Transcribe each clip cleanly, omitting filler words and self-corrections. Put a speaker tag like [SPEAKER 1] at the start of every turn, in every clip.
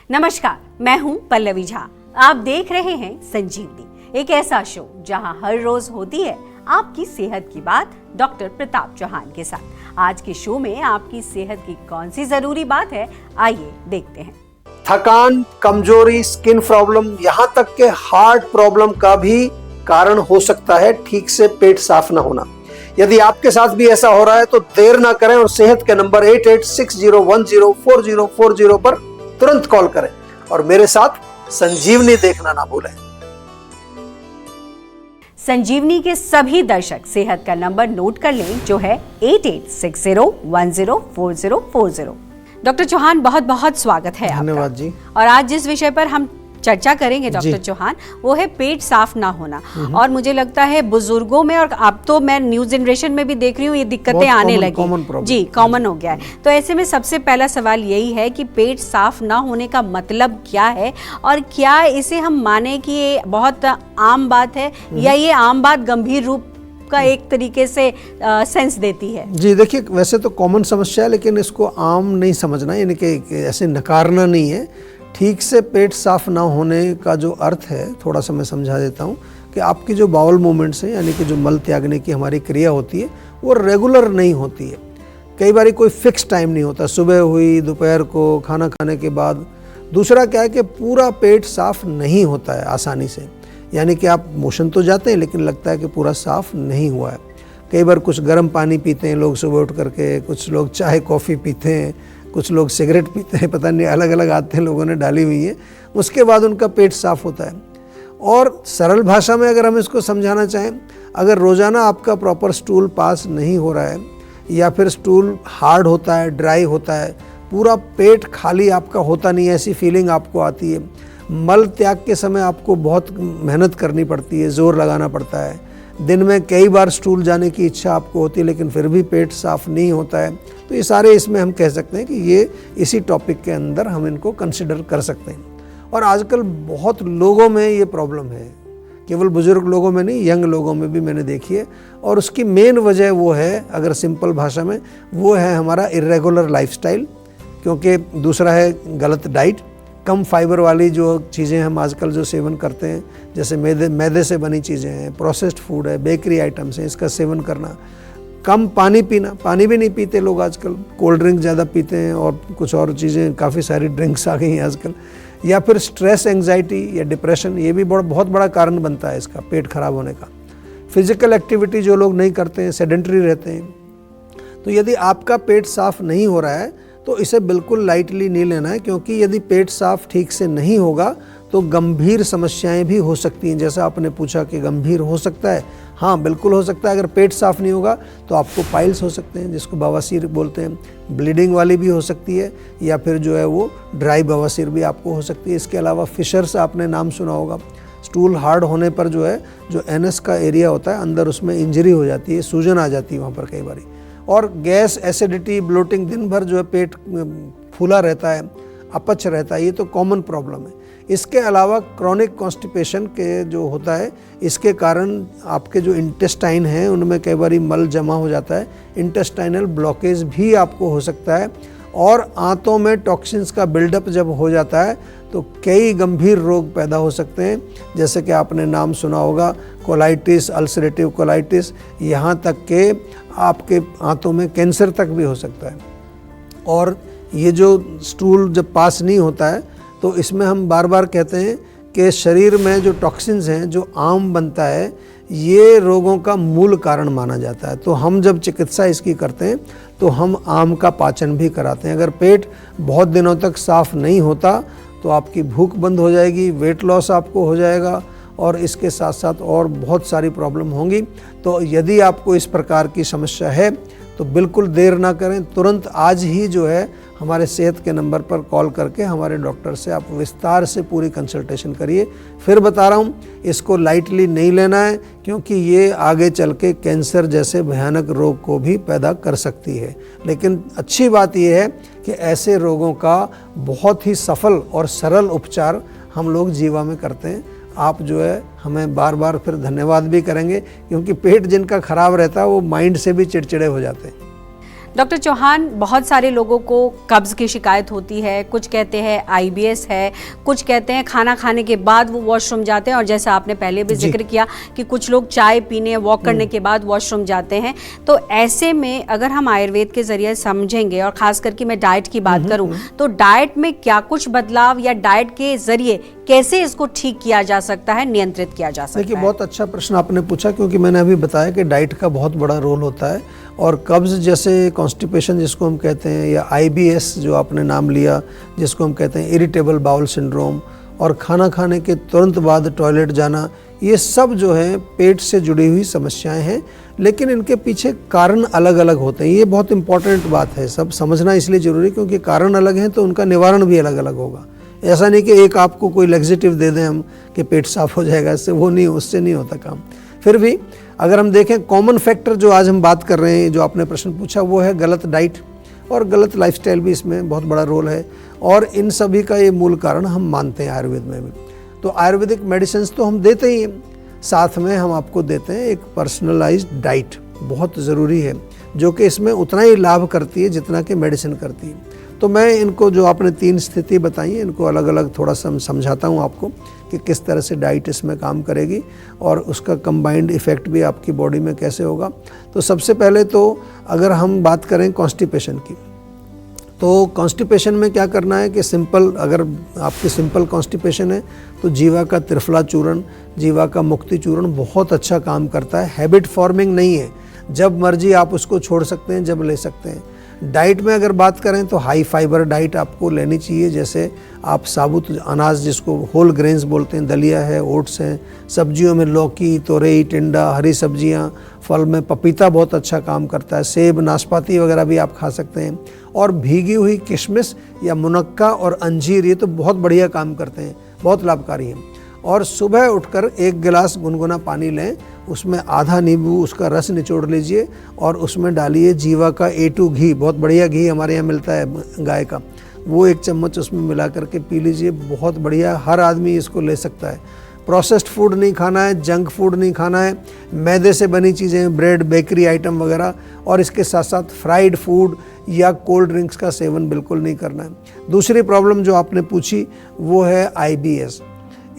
[SPEAKER 1] नमस्कार, मैं हूं पल्लवी झा। आप देख रहे हैं संजीवनी, एक ऐसा शो जहां हर रोज होती है आपकी सेहत की बात डॉक्टर प्रताप चौहान के साथ। आज के शो में आपकी सेहत की कौन सी जरूरी बात है, आइए देखते हैं।
[SPEAKER 2] थकान, कमजोरी, स्किन प्रॉब्लम, यहाँ तक के हार्ट प्रॉब्लम का भी कारण हो सकता है ठीक से पेट साफ ना होना। यदि आपके साथ भी ऐसा हो रहा है तो देर ना करें और सेहत के नंबर 8860104040 पर तुरंत कॉल करें और मेरे साथ संजीवनी देखना ना भूलें।
[SPEAKER 1] संजीवनी के सभी दर्शक सेहत का नंबर नोट कर लें, जो है 8860104040। डॉक्टर चौहान, बहुत बहुत स्वागत है आपका।
[SPEAKER 2] धन्यवाद जी।
[SPEAKER 1] और आज जिस विषय पर हम चर्चा करेंगे डॉक्टर चौहान, वो है पेट साफ ना होना। और मुझे लगता है बुजुर्गों में, और अब तो मैं न्यू जनरेशन में भी देख रही हूँ ये दिक्कतें आने लगी जी, कॉमन हो गया है। तो ऐसे में सबसे पहला सवाल यही है कि पेट साफ ना होने का मतलब क्या है, और क्या इसे हम माने कि ये बहुत आम बात है, या ये आम बात गंभीर रूप का एक तरीके से सेंस देती है?
[SPEAKER 2] जी देखिए, वैसे तो कॉमन समस्या है, लेकिन इसको आम नहीं समझना, यानी कि ऐसे नकारना नहीं है। ठीक से पेट साफ ना होने का जो अर्थ है, थोड़ा सा मैं समझा देता हूँ कि आपकी जो बाउल मूवमेंट्स हैं, यानी कि जो मल त्यागने की हमारी क्रिया होती है, वो रेगुलर नहीं होती है। कई बार कोई फिक्स टाइम नहीं होता, सुबह हुई, दोपहर को, खाना खाने के बाद। दूसरा क्या है कि पूरा पेट साफ नहीं होता है आसानी से, यानी कि आप मोशन तो जाते हैं लेकिन लगता है कि पूरा साफ नहीं हुआ है। कई बार कुछ गर्म पानी पीते हैं लोग सुबह उठ करके, कुछ लोग चाय कॉफ़ी पीते हैं, कुछ लोग सिगरेट पीते हैं, पता नहीं अलग अलग आदतें लोगों ने डाली हुई है, उसके बाद उनका पेट साफ होता है। और सरल भाषा में अगर हम इसको समझाना चाहें, अगर रोज़ाना आपका प्रॉपर स्टूल पास नहीं हो रहा है, या फिर स्टूल हार्ड होता है, ड्राई होता है, पूरा पेट खाली आपका होता नहीं है, ऐसी फीलिंग आपको आती है, मल त्याग के समय आपको बहुत मेहनत करनी पड़ती है, जोर लगाना पड़ता है, दिन में कई बार स्टूल जाने की इच्छा आपको होती है लेकिन फिर भी पेट साफ नहीं होता है, तो ये सारे इसमें हम कह सकते हैं कि ये इसी टॉपिक के अंदर हम इनको कंसिडर कर सकते हैं। और आजकल बहुत लोगों में ये प्रॉब्लम है, केवल बुजुर्ग लोगों में नहीं, यंग लोगों में भी मैंने देखी है। और उसकी मेन वजह वो है, अगर सिंपल भाषा में, वो है हमारा इरेगुलर लाइफस्टाइल, क्योंकि दूसरा है गलत डाइट, कम फाइबर वाली जो चीज़ें हम आजकल जो सेवन करते हैं, जैसे मैदे से बनी चीज़ें हैं, प्रोसेस्ड फूड है, बेकरी आइटम्स हैं, इसका सेवन करना, कम पानी पीना, पानी भी नहीं पीते लोग आजकल, कोल्ड ड्रिंक ज़्यादा पीते हैं और कुछ और चीज़ें, काफ़ी सारी ड्रिंक्स आ गई हैं आजकल, या फिर स्ट्रेस, एंग्जाइटी या डिप्रेशन, ये भी बहुत बड़ा कारण बनता है इसका पेट खराब होने का। फिजिकल एक्टिविटी जो लोग नहीं करते हैं, सेडेंटरी रहते हैं। तो यदि आपका पेट साफ नहीं हो रहा है तो इसे बिल्कुल लाइटली नहीं लेना है, क्योंकि यदि पेट साफ ठीक से नहीं होगा तो गंभीर समस्याएं भी हो सकती हैं। जैसा आपने पूछा कि गंभीर हो सकता है, हाँ बिल्कुल हो सकता है। अगर पेट साफ नहीं होगा तो आपको पाइल्स हो सकते हैं, जिसको बवासीर बोलते हैं, ब्लीडिंग वाली भी हो सकती है, या फिर जो है वो ड्राई बवासीर भी आपको हो सकती है। इसके अलावा फिशर्स आपने नाम सुना होगा, स्टूल हार्ड होने पर जो है, जो एनस का एरिया होता है अंदर, उसमें इंजरी हो जाती है, सूजन आ जाती है वहाँ पर कई बारी। और गैस, एसिडिटी, ब्लोटिंग, दिन भर जो है पेट फूला रहता है, अपच रहता है, ये तो कॉमन प्रॉब्लम है। इसके अलावा क्रॉनिक कॉन्स्टिपेशन के जो होता है, इसके कारण आपके जो इंटेस्टाइन हैं उनमें कई बार मल जमा हो जाता है, इंटेस्टाइनल ब्लॉकेज भी आपको हो सकता है। और आंतों में टॉक्सिन्स का बिल्डअप जब हो जाता है तो कई गंभीर रोग पैदा हो सकते हैं, जैसे कि आपने नाम सुना होगा कोलाइटिस, अल्सरेटिव कोलाइटिस, यहाँ तक के आपके आंतों में कैंसर तक भी हो सकता है। और ये जो स्टूल जब पास नहीं होता है तो इसमें हम बार बार कहते हैं कि शरीर में जो टॉक्सिन्स हैं, जो आम बनता है, ये रोगों का मूल कारण माना जाता है। तो हम जब चिकित्सा इसकी करते हैं तो हम आम का पाचन भी कराते हैं। अगर पेट बहुत दिनों तक साफ नहीं होता तो आपकी भूख बंद हो जाएगी, वेट लॉस आपको हो जाएगा, और इसके साथ साथ और बहुत सारी प्रॉब्लम होंगी। तो यदि आपको इस प्रकार की समस्या है तो बिल्कुल देर ना करें, तुरंत आज ही जो है हमारे सेहत के नंबर पर कॉल करके हमारे डॉक्टर से आप विस्तार से पूरी कंसल्टेशन करिए। फिर बता रहा हूँ, इसको लाइटली नहीं लेना है, क्योंकि ये आगे चल के कैंसर जैसे भयानक रोग को भी पैदा कर सकती है। लेकिन अच्छी बात यह है कि ऐसे रोगों का बहुत ही सफल और सरल उपचार हम लोग जीवा में करते हैं। आप जो है हमें बार बार फिर धन्यवाद भी करेंगे, क्योंकि पेट जिनका खराब रहता है वो माइंड से भी चिड़चिड़े हो जाते हैं।
[SPEAKER 1] डॉक्टर चौहान, बहुत सारे लोगों को कब्ज़ की शिकायत होती है, कुछ कहते हैं आईबीएस है, कुछ कहते हैं खाना खाने के बाद वो वॉशरूम जाते हैं, और जैसा आपने पहले भी जिक्र किया कि कुछ लोग चाय पीने वॉक करने के बाद वॉशरूम जाते हैं। तो ऐसे में अगर हम आयुर्वेद के जरिए समझेंगे, और खास करके मैं डाइट की बात करूं, तो डाइट में क्या कुछ बदलाव या डाइट के जरिए कैसे इसको ठीक किया जा सकता है, नियंत्रित किया जा सकता है?
[SPEAKER 2] देखिए, बहुत अच्छा प्रश्न आपने पूछा, क्योंकि मैंने अभी बताया कि डाइट का बहुत बड़ा रोल होता है। और कब्ज़ जैसे कॉन्स्टिपेशन जिसको हम कहते हैं, या आईबीएस जो आपने नाम लिया जिसको हम कहते हैं इरिटेबल बाउल सिंड्रोम, और खाना खाने के तुरंत बाद टॉयलेट जाना, ये सब जो है पेट से जुड़ी हुई समस्याएं हैं, लेकिन इनके पीछे कारण अलग अलग होते हैं। ये बहुत इंपॉर्टेंट बात है, सब समझना इसलिए ज़रूरी, क्योंकि कारण अलग हैं तो उनका निवारण भी अलग अलग होगा। ऐसा नहीं कि एक आपको कोई लैक्सेटिव दे दें हम कि पेट साफ हो जाएगा, इससे वो नहीं, उससे नहीं होता काम। फिर भी अगर हम देखें कॉमन फैक्टर जो आज हम बात कर रहे हैं, जो आपने प्रश्न पूछा, वो है गलत डाइट, और गलत लाइफस्टाइल भी इसमें बहुत बड़ा रोल है, और इन सभी का ये मूल कारण हम मानते हैं आयुर्वेद में भी। तो आयुर्वेदिक मेडिसिन तो हम देते ही हैं, साथ में हम आपको देते हैं एक पर्सनलाइज्ड डाइट, बहुत ज़रूरी है, जो कि इसमें उतना ही लाभ करती है जितना कि मेडिसिन करती है। तो मैं इनको, जो आपने 3 स्थिति बताई है, इनको अलग अलग थोड़ा सा समझाता हूँ आपको कि किस तरह से डाइट इसमें काम करेगी और उसका कंबाइंड इफ़ेक्ट भी आपकी बॉडी में कैसे होगा। तो सबसे पहले तो अगर हम बात करें कॉन्स्टिपेशन की, तो कॉन्स्टिपेशन में क्या करना है कि सिंपल, अगर आपकी सिंपल कॉन्स्टिपेशन है तो जीवा का त्रिफला चूर्ण, जीवा का मुक्ति चूर्ण बहुत अच्छा काम करता है। हैबिट फॉर्मिंग नहीं है, जब मर्जी आप उसको छोड़ सकते हैं, जब ले सकते हैं। डाइट में अगर बात करें तो हाई फाइबर डाइट आपको लेनी चाहिए, जैसे आप साबुत अनाज जिसको होल ग्रेन्स बोलते हैं, दलिया है, ओट्स हैं, सब्जियों में लौकी, तोरई, टिंडा, हरी सब्जियां, फल में पपीता बहुत अच्छा काम करता है, सेब, नाशपाती वगैरह भी आप खा सकते हैं, और भीगी हुई किशमिश या मुनक्का और अंजीर, ये तो बहुत बढ़िया काम करते हैं, बहुत लाभकारी हैं। और सुबह उठकर 1 गिलास गुनगुना पानी लें, उसमें आधा नींबू उसका रस निचोड़ लीजिए और उसमें डालिए जीवा का A2 घी, बहुत बढ़िया घी हमारे यहाँ मिलता है गाय का, वो 1 चम्मच उसमें मिला करके पी लीजिए, बहुत बढ़िया, हर आदमी इसको ले सकता है। प्रोसेस्ड फूड नहीं खाना है, जंक फूड नहीं खाना है, मैदे से बनी चीज़ें, ब्रेड, बेकरी आइटम वगैरह, और इसके साथ साथ फ्राइड फूड या कोल्ड ड्रिंक्स का सेवन बिल्कुल नहीं करना है। दूसरी प्रॉब्लम जो आपने पूछी वो है IBS।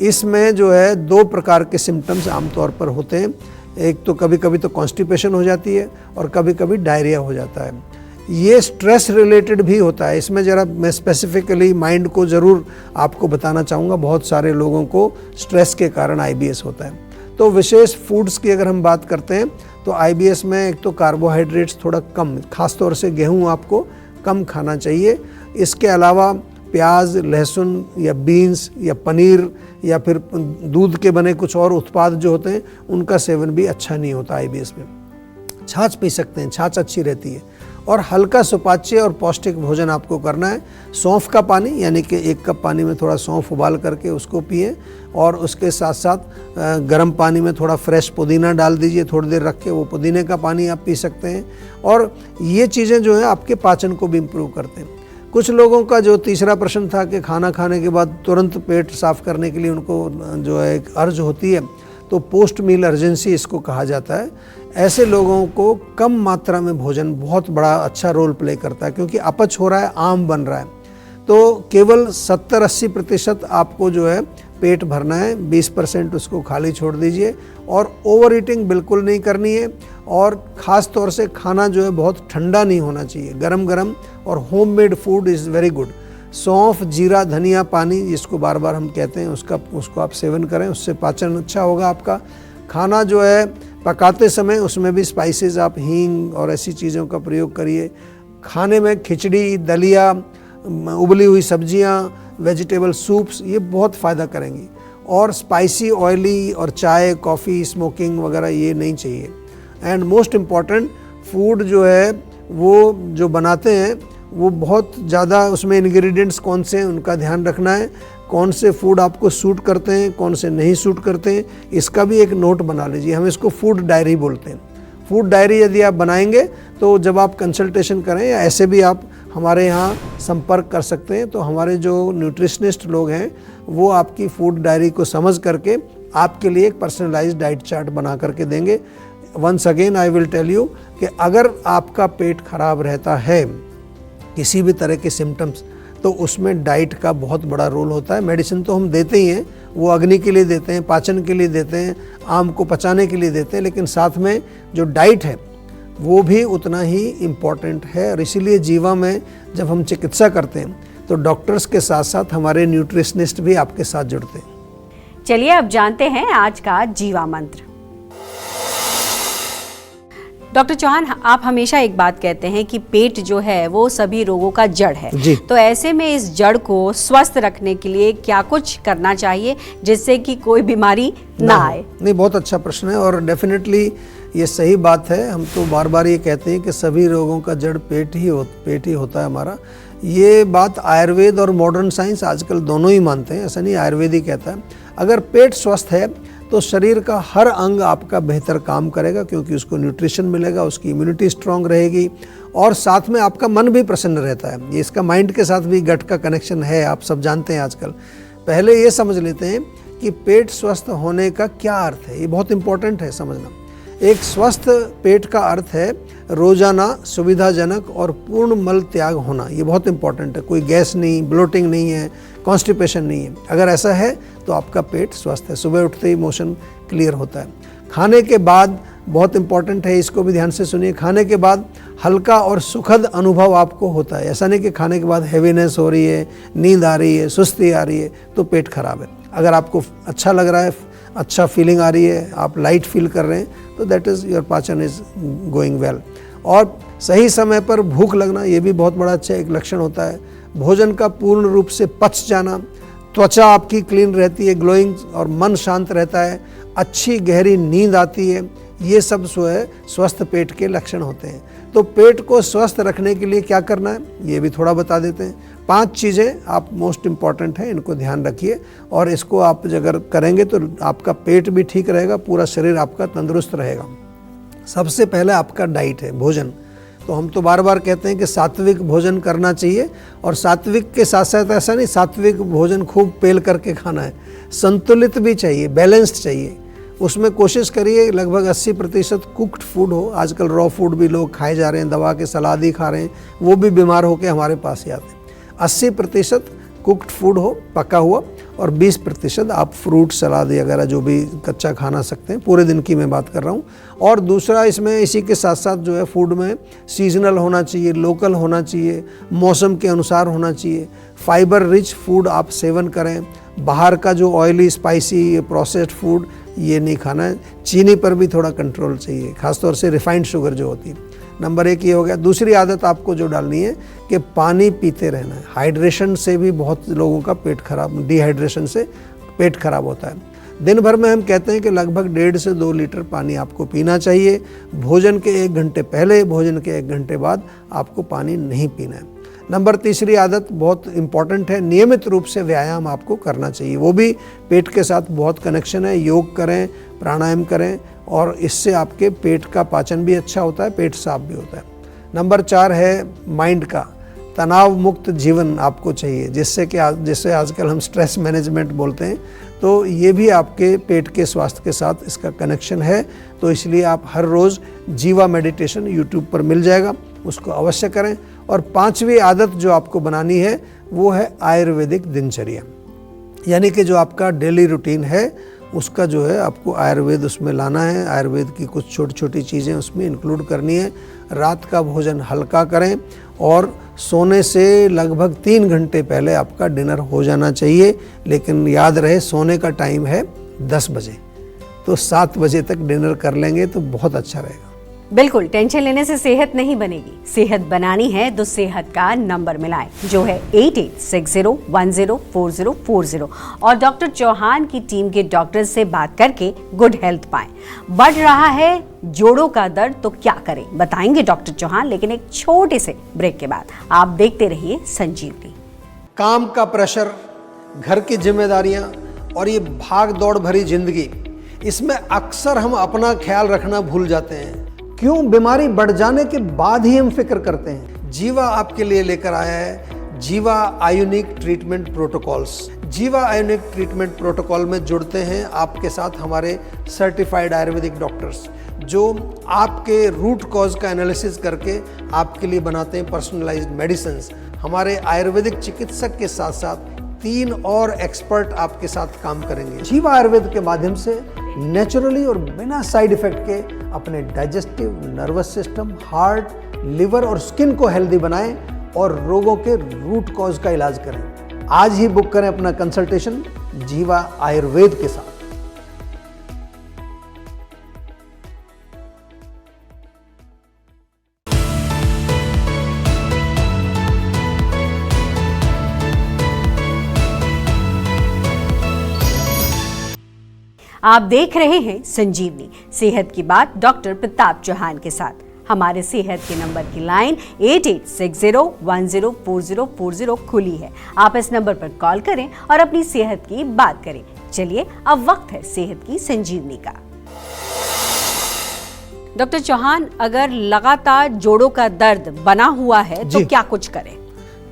[SPEAKER 2] इसमें जो है 2 प्रकार के सिम्टम्स आमतौर पर होते हैं, एक तो कभी कभी तो कॉन्स्टिपेशन हो जाती है और कभी कभी डायरिया हो जाता है। ये स्ट्रेस रिलेटेड भी होता है, इसमें ज़रा मैं स्पेसिफिकली माइंड को ज़रूर आपको बताना चाहूँगा, बहुत सारे लोगों को स्ट्रेस के कारण IBS होता है। तो विशेष फूड्स की अगर हम बात करते हैं तो IBS में एक तो कार्बोहाइड्रेट्स थोड़ा कम, खासतौर से गेहूँ आपको कम खाना चाहिए। इसके अलावा प्याज, लहसुन या बीन्स या पनीर या फिर दूध के बने कुछ और उत्पाद जो होते हैं उनका सेवन भी अच्छा नहीं होता IBS में। छाछ पी सकते हैं, छाछ अच्छी रहती है। और हल्का सुपाच्य और पौष्टिक भोजन आपको करना है। सौंफ का पानी, यानी कि 1 कप पानी में थोड़ा सौंफ उबाल करके उसको पिए, और उसके साथ साथ गर्म पानी में थोड़ा फ्रेश पुदीना डाल दीजिए, थोड़ी देर रख के वो पुदीने का पानी आप पी सकते हैं। और ये चीज़ें जो है आपके पाचन को भी इम्प्रूव करते हैं। कुछ लोगों का जो तीसरा प्रश्न था कि खाना खाने के बाद तुरंत पेट साफ करने के लिए उनको जो है एक अर्ज होती है, तो पोस्ट मील अर्जेंसी इसको कहा जाता है। ऐसे लोगों को कम मात्रा में भोजन बहुत बड़ा अच्छा रोल प्ले करता है, क्योंकि अपच हो रहा है, आम बन रहा है। तो केवल 70-80% आपको जो है पेट भरना है, 20% उसको खाली छोड़ दीजिए, और ओवर ईटिंग बिल्कुल नहीं करनी है। और ख़ास तौर से खाना जो है बहुत ठंडा नहीं होना चाहिए, गरम गरम, और homemade food is very good. सौंफ, जीरा, धनिया पानी जिसको बार बार हम कहते हैं, उसको आप सेवन करें, उससे पाचन अच्छा होगा आपका। खाना जो है पकाते समय उसमें भी स्पाइसेस, आप हींग और ऐसी चीज़ों का प्रयोग करिए। खाने में खिचड़ी, दलिया, उबली हुई सब्जियां, वेजिटेबल सूप्स, ये बहुत फ़ायदा करेंगी। और स्पाइसी, ऑयली और चाय, कॉफ़ी, स्मोकिंग वगैरह ये नहीं चाहिए। एंड मोस्ट इम्पॉर्टेंट, फूड जो है वो जो बनाते हैं वो बहुत ज़्यादा, उसमें इंग्रेडिएंट्स कौन से हैं उनका ध्यान रखना है, कौन से फूड आपको सूट करते हैं, कौन से नहीं सूट करते हैं, इसका भी एक नोट बना लीजिए। हम इसको फूड डायरी बोलते हैं। फूड डायरी यदि आप बनाएंगे तो जब आप कंसल्टेशन करें या ऐसे भी आप हमारे यहाँ संपर्क कर सकते हैं, तो हमारे जो न्यूट्रिशनिस्ट लोग हैं वो आपकी फूड डायरी को समझ करके आपके लिए एक पर्सनलाइज्ड डाइट चार्ट बना करके देंगे। Once again I will tell you कि अगर आपका पेट खराब रहता है, किसी भी तरह के सिम्टम्स, तो उसमें डाइट का बहुत बड़ा रोल होता है। मेडिसिन तो हम देते ही हैं, वो अग्नि के लिए देते हैं, पाचन के लिए देते हैं, आम को पचाने के लिए देते हैं, लेकिन साथ में जो डाइट है वो भी उतना ही इम्पॉर्टेंट है। और इसीलिए जीवा में जब हम चिकित्सा करते हैं तो डॉक्टर्स के साथ साथ हमारे न्यूट्रिशनिस्ट भी आपके साथ जुड़ते हैं।
[SPEAKER 1] चलिए अब जानते हैं आज का जीवा मंत्र। डॉक्टर चौहान, आप हमेशा एक बात कहते हैं कि पेट जो है वो सभी रोगों का जड़ है
[SPEAKER 2] जी।
[SPEAKER 1] तो ऐसे में इस जड़ को स्वस्थ रखने के लिए क्या कुछ करना चाहिए जिससे कि कोई बीमारी ना आए?
[SPEAKER 2] नहीं, बहुत अच्छा प्रश्न है और डेफिनेटली ये सही बात है। हम तो बार बार ये कहते हैं कि सभी रोगों का जड़ पेट ही होता है हमारा। ये बात आयुर्वेद और मॉडर्न साइंस आजकल दोनों ही मानते हैं, ऐसा नहीं आयुर्वेद ही कहता है। अगर पेट स्वस्थ है तो शरीर का हर अंग आपका बेहतर काम करेगा, क्योंकि उसको न्यूट्रिशन मिलेगा, उसकी इम्यूनिटी स्ट्रांग रहेगी और साथ में आपका मन भी प्रसन्न रहता है। ये इसका माइंड के साथ भी गट का कनेक्शन है, आप सब जानते हैं आजकल। पहले ये समझ लेते हैं कि पेट स्वस्थ होने का क्या अर्थ है, ये बहुत इंपॉर्टेंट है समझना। एक स्वस्थ पेट का अर्थ है रोजाना सुविधाजनक और पूर्ण मल त्याग होना, ये बहुत इंपॉर्टेंट है। कोई गैस नहीं, ब्लोटिंग नहीं है, कॉन्स्टिपेशन नहीं है। अगर ऐसा है तो आपका पेट स्वस्थ है, सुबह उठते ही मोशन क्लियर होता है। खाने के बाद बहुत इंपॉर्टेंट है, इसको भी ध्यान से सुनिए, खाने के बाद हल्का और सुखद अनुभव आपको होता है। ऐसा नहीं कि खाने के बाद हैवीनेस हो रही है, नींद आ रही है, सुस्ती आ रही है, तो पेट खराब है। अगर आपको अच्छा लग रहा है, अच्छा फीलिंग आ रही है, आप लाइट फील कर रहे हैं, तो दैट इज़ योर पाचन इज गोइंग वेल। और सही समय पर भूख लगना, ये भी बहुत बड़ा अच्छा एक लक्षण होता है। भोजन का पूर्ण रूप से पच जाना, त्वचा आपकी क्लीन रहती है, ग्लोइंग, और मन शांत रहता है, अच्छी गहरी नींद आती है, ये सब जो है स्वस्थ पेट के लक्षण होते हैं। तो पेट को स्वस्थ रखने के लिए क्या करना है, ये भी थोड़ा बता देते हैं। 5 चीज़ें आप मोस्ट इम्पॉर्टेंट हैं, इनको ध्यान रखिए और इसको आप अगर करेंगे तो आपका पेट भी ठीक रहेगा, पूरा शरीर आपका तंदुरुस्त रहेगा। सबसे पहले आपका डाइट है, भोजन। तो हम तो बार बार कहते हैं कि सात्विक भोजन करना चाहिए, और सात्विक के साथ साथ ऐसा नहीं सात्विक भोजन खूब पेल करके खाना है, संतुलित भी चाहिए, बैलेंस्ड चाहिए। उसमें कोशिश करिए लगभग 80% कुक्ड फूड हो। आजकल रॉ फूड भी लोग खाए जा रहे हैं, दवा के सलाद ही खा रहे हैं, वो भी बीमार होकर हमारे पास ही आते हैं। 80% कुक्ड फूड हो, पका हुआ, और 20% आप फ्रूट सलाद वगैरह जो भी कच्चा खाना सकते हैं, पूरे दिन की मैं बात कर रहा हूँ। और दूसरा इसमें इसी के साथ साथ जो है फूड में सीजनल होना चाहिए, लोकल होना चाहिए, मौसम के अनुसार होना चाहिए। फाइबर रिच फूड आप सेवन करें, बाहर का जो ऑयली स्पाइसी प्रोसेस्ड फूड ये नहीं खाना है। चीनी पर भी थोड़ा कंट्रोल चाहिए, खासतौर से रिफाइंड शुगर जो होती है। नंबर 1 ये हो गया। दूसरी आदत आपको जो डालनी है कि पानी पीते रहना है। हाइड्रेशन से भी बहुत लोगों का पेट खराब, डिहाइड्रेशन से पेट खराब होता है। दिन भर में हम कहते हैं कि लगभग 1.5 से 2 लीटर पानी आपको पीना चाहिए। भोजन के 1 घंटे पहले, भोजन के 1 घंटे बाद आपको पानी नहीं पीना है। नंबर 3 आदत बहुत इंपॉर्टेंट है, नियमित रूप से व्यायाम आपको करना चाहिए। वो भी पेट के साथ बहुत कनेक्शन है। योग करें, प्राणायाम करें, और इससे आपके पेट का पाचन भी अच्छा होता है, पेट साफ भी होता है। नंबर 4 है माइंड का। तनाव मुक्त जीवन आपको चाहिए, जिससे आजकल हम स्ट्रेस मैनेजमेंट बोलते हैं, तो ये भी आपके पेट के स्वास्थ्य के साथ इसका कनेक्शन है। तो इसलिए आप हर रोज़ जीवा मेडिटेशन यूट्यूब पर मिल जाएगा, उसको अवश्य करें। और 5वीं आदत जो आपको बनानी है वो है आयुर्वेदिक दिनचर्या, यानी कि जो आपका डेली रूटीन है उसका जो है आपको आयुर्वेद उसमें लाना है। आयुर्वेद की कुछ छोटी छोटी चीज़ें उसमें इंक्लूड करनी है। रात का भोजन हल्का करें और सोने से लगभग 3 घंटे पहले आपका डिनर हो जाना चाहिए। लेकिन याद रहे सोने का टाइम है 10 बजे, तो 7 बजे तक डिनर कर लेंगे तो बहुत अच्छा रहेगा।
[SPEAKER 1] बिल्कुल, टेंशन लेने से सेहत नहीं बनेगी। सेहत बनानी है तो सेहत का नंबर मिलाएं, जो है 8860104040, और डॉक्टर चौहान की टीम के डॉक्टर से बात करके गुड हेल्थ पाएं। बढ़ रहा है जोड़ों का दर्द तो क्या करें, बताएंगे डॉक्टर चौहान, लेकिन एक छोटे से ब्रेक के बाद। आप देखते रहिए संजीवनी।
[SPEAKER 2] काम का प्रेशर, घर की जिम्मेदारियां और ये भाग दौड़ भरी जिंदगी, इसमें अक्सर हम अपना ख्याल रखना भूल जाते हैं। क्यों? बीमारी बढ़ जाने के बाद ही हम फिक्र करते हैं। जीवा आपके लिए लेकर आया है जीवा आयोनिक ट्रीटमेंट प्रोटोकॉल्स। जीवा आयोनिक ट्रीटमेंट प्रोटोकॉल में जुड़ते हैं आपके साथ हमारे सर्टिफाइड आयुर्वेदिक डॉक्टर्स, जो आपके रूट कॉज का एनालिसिस करके आपके लिए बनाते हैं पर्सनलाइज्ड मेडिसिन्स। हमारे आयुर्वेदिक चिकित्सक के साथ साथ 3 और एक्सपर्ट आपके साथ काम करेंगे। जीवा आयुर्वेद के माध्यम से नेचुरली और बिना साइड इफेक्ट के अपने digestive, nervous system, heart, liver और स्किन को हेल्दी बनाएं और रोगों के रूट कॉज का इलाज करें। आज ही बुक करें अपना कंसल्टेशन जीवा आयुर्वेद के साथ।
[SPEAKER 1] आप देख रहे हैं संजीवनी, सेहत की बात डॉक्टर प्रताप चौहान के साथ। हमारे सेहत के नंबर की लाइन 8860104040 खुली है। आप इस नंबर पर कॉल करें और अपनी सेहत की बात करें। चलिए अब वक्त है सेहत की संजीवनी का। डॉक्टर चौहान, अगर लगातार जोड़ों का दर्द बना हुआ है तो क्या कुछ करें?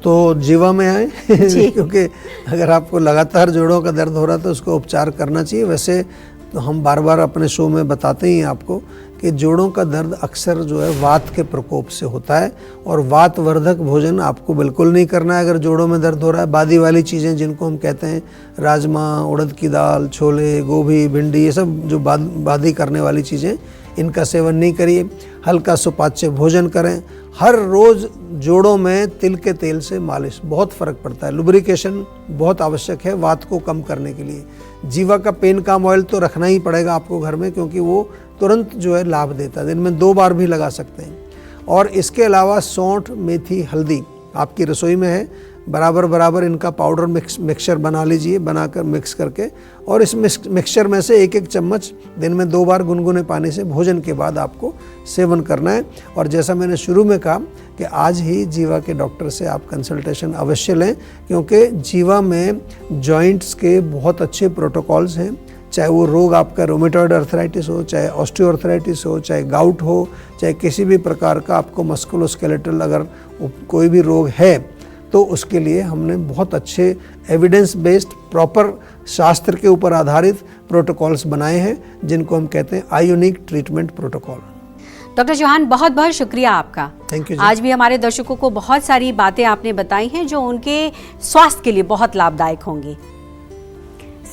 [SPEAKER 2] तो जीवा में आए क्योंकि अगर आपको लगातार जोड़ों का दर्द हो रहा है तो उसको उपचार करना चाहिए। वैसे तो हम बार बार अपने शो में बताते ही हैं आपको कि जोड़ों का दर्द अक्सर जो है वात के प्रकोप से होता है, और वात वर्धक भोजन आपको बिल्कुल नहीं करना है। अगर जोड़ों में दर्द हो रहा है, बादी वाली चीज़ें जिनको हम कहते हैं राजमा, उड़द की दाल, छोले, गोभी, भिंडी, ये सब जो बादी करने वाली चीज़ें, इनका सेवन नहीं करिए। हल्का सुपाच्य भोजन करें। हर रोज़ जोड़ों में तिल के तेल से मालिश, बहुत फ़र्क पड़ता है। लुब्रिकेशन बहुत आवश्यक है वात को कम करने के लिए। जीवा का पेन काम ऑयल तो रखना ही पड़ेगा आपको घर में, क्योंकि वो तुरंत जो है लाभ देता है। दिन में 2 बार भी लगा सकते हैं। और इसके अलावा सौंठ, मेथी, हल्दी आपकी रसोई में है, बराबर बराबर इनका पाउडर मिक्सचर बना लीजिए, बनाकर मिक्स करके, और इस मिक्सचर में से 1-1 चम्मच दिन में 2 बार गुनगुने पानी से भोजन के बाद आपको सेवन करना है। और जैसा मैंने शुरू में कहा कि आज ही जीवा के डॉक्टर से आप कंसल्टेशन अवश्य लें, क्योंकि जीवा में जॉइंट्स के बहुत अच्छे प्रोटोकॉल्स हैं। चाहे वो रोग आपका रोमेटॉइड अर्थराइटिस हो, चाहे ऑस्टियोआर्थराइटिस हो, चाहे गाउट हो, चाहे किसी भी प्रकार का आपको मस्कुलोस्केलेटल अगर कोई भी रोग है, तो उसके लिए हमने बहुत अच्छे एविडेंस बेस्ड प्रॉपर शास्त्र के ऊपर आधारित प्रोटोकॉल्स बनाए हैं, जिनको हम कहते हैं ionic treatment protocol.
[SPEAKER 1] Doctor Chauhan, बहुत बहुत शुक्रिया आपका।
[SPEAKER 2] Thank you.
[SPEAKER 1] आज भी हमारे दर्शकों को बहुत सारी बातें आपने बताई हैं जो उनके स्वास्थ्य के लिए बहुत लाभदायक होंगी।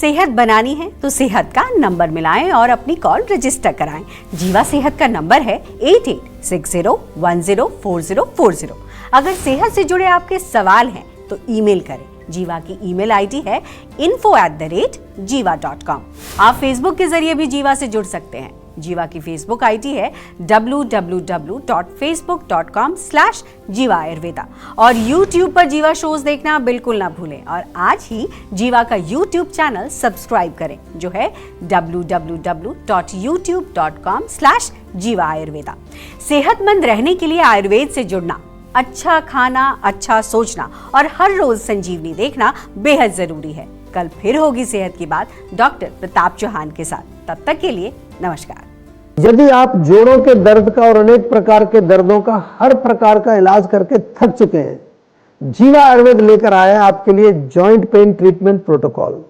[SPEAKER 1] सेहत बनानी है तो सेहत का नंबर मिलाएं और अपनी कॉल रजिस्टर कराएं। जीवा सेहत का नंबर है 8860104040। अगर सेहत से जुड़े आपके सवाल हैं तो ईमेल करें। जीवा की ईमेल आईडी है info@jiva.com। आप फेसबुक के जरिए भी जीवा से जुड़ सकते हैं। जीवा की फेसबुक आईडी है www.facebook.com/जीवा आयुर्वेदा। और यूट्यूब पर जीवा शोज देखना बिल्कुल ना भूलें। और आज ही जीवा का यूट्यूब चैनल सब्सक्राइब करें, जो है www.youtube.com/जीवा आयुर्वेदा। सेहतमंद रहने के लिए आयुर्वेद से जुड़ना, अच्छा खाना, अच्छा सोचना और हर रोज संजीवनी देखना बेहद जरूरी है। कल फिर होगी सेहत की बात डॉक्टर प्रताप चौहान के साथ। तब तक के लिए नमस्कार।
[SPEAKER 2] यदि आप जोड़ों के दर्द का और अनेक प्रकार के दर्दों का हर प्रकार का इलाज करके थक चुके हैं, जीवा आयुर्वेद लेकर आया आपके लिए जॉइंट पेन ट्रीटमेंट प्रोटोकॉल।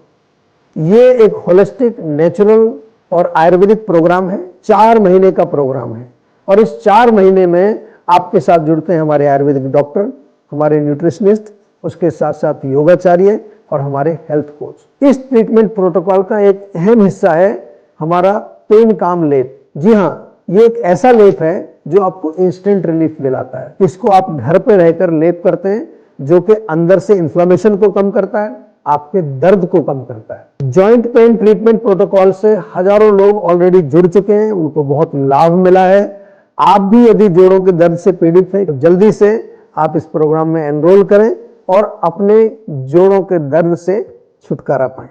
[SPEAKER 2] ये एक होलिस्टिक, नेचुरल और आयुर्वेदिक प्रोग्राम है। 4 महीने का प्रोग्राम है, और इस 4 महीने में आपके साथ जुड़ते हैं हमारे आयुर्वेदिक डॉक्टर, हमारे न्यूट्रिशनिस्ट, उसके साथ साथ योगाचार्य और हमारे हेल्थ कोच। इस ट्रीटमेंट प्रोटोकॉल का एक अहम हिस्सा है हमारा पेन काम लेप। जी हाँ, ये एक ऐसा लेप है जो आपको इंस्टेंट रिलीफ दिलाता है। इसको आप घर पे रहकर लेप करते हैं, जो कि अंदर से इन्फ्लेमेशन को कम करता है, आपके दर्द को कम करता है। जॉइंट पेन ट्रीटमेंट प्रोटोकॉल से हजारों लोग ऑलरेडी जुड़ चुके हैं, उनको बहुत लाभ मिला है। आप भी यदि जोड़ों के दर्द से पीड़ित हैं तो जल्दी से आप इस प्रोग्राम में एनरोल करें और अपने जोड़ों के दर्द से छुटकारा पाएं।